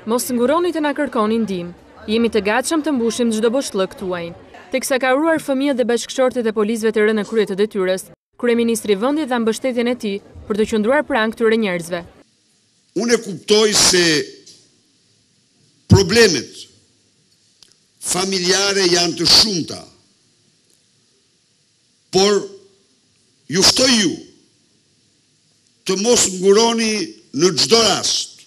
Mos nguroni të na kërkoni ndihmë. Jemi të gatshëm të mbushim çdo boshllëk tuaj. Teksa ka uruar fëmijët dhe bashkëshortet e policëve të rënë në krye të detyrës, kryeministri i vendit dha mbështetjen e tij për të qëndruar pranë këtyre njerëzve. Unë e kuptoj se problemet familjare janë të shumta, por ju ftoj ju të mos nguroni në çdo rast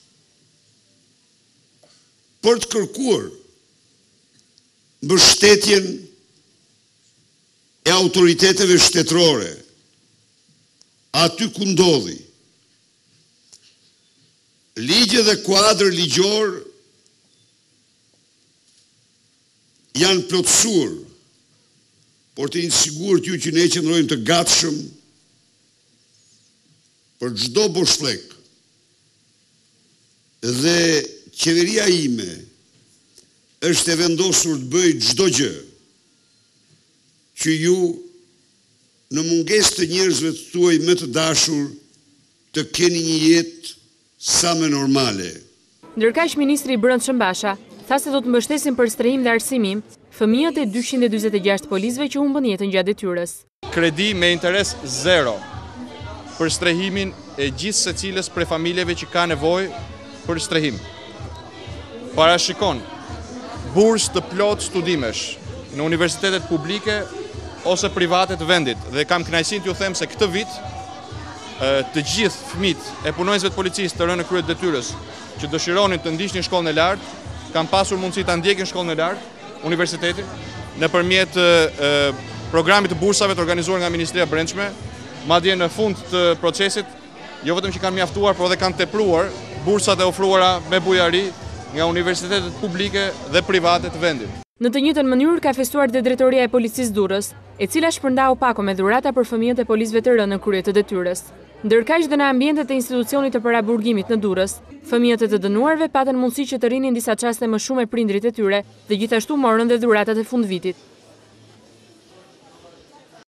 për të kërkuar mbështetjen e autoriteteve shtetërore aty ku ndodhi. Ligje dhe kuadër ligjor janë plotësuar, por të jeni sigurt ju që ne qëndrojmë të gatshëm për çdo boshllëk. Dhe qeveria ime është e vendosur të bëjë çdo gjë që ju në mungesë të njerëzve të tuaj më të dashur të keni një jetë sa më normale. Ndërkaq ministri i Brendshëm Basha tha se do të mbështesin për strehim dhe arsimim fëmijët e 246 policëve që humbën jetën gjatë detyrës. Kredi me interes zero për strehimin e gjithë secilës prej familjeve që ka nevojë për strehim. Parashikon bursë të plot studimesh në universitetet publike ose private të vendit, dhe kam kënaqësinë t'ju them se këtë vit të gjithë fëmijët e punonjësve të policisë të rënë në krye të detyrës që dëshironin të ndiqnin shkollën e lartë, kanë pasur mundësi ta ndjekin shkollën e lartë, universitetin, nëpërmjet programit të bursave të organizuar nga Ministria e Brendshme, madje në fund të procesit, jo vetëm që kanë mjaftuar, por edhe kanë tepruar bursat e ofruara me bujari nga universitetet publike dhe private të vendit. Në të njëjtën mënyrë ka festuar dhe Drejtoria e Policisë Durrës, e cila shpërndau pako me dhurata për fëmijët e policëve të rënë në krye të detyrës. Ndërkaq dhe në ambientet e institucionit të paraburgimit në Durrës, fëmijët e të dënuarve patën mundësi që të rinin disa çaste më shumë me prindrit e tyre dhe gjithashtu morën dhe dhuratat e fundvitit.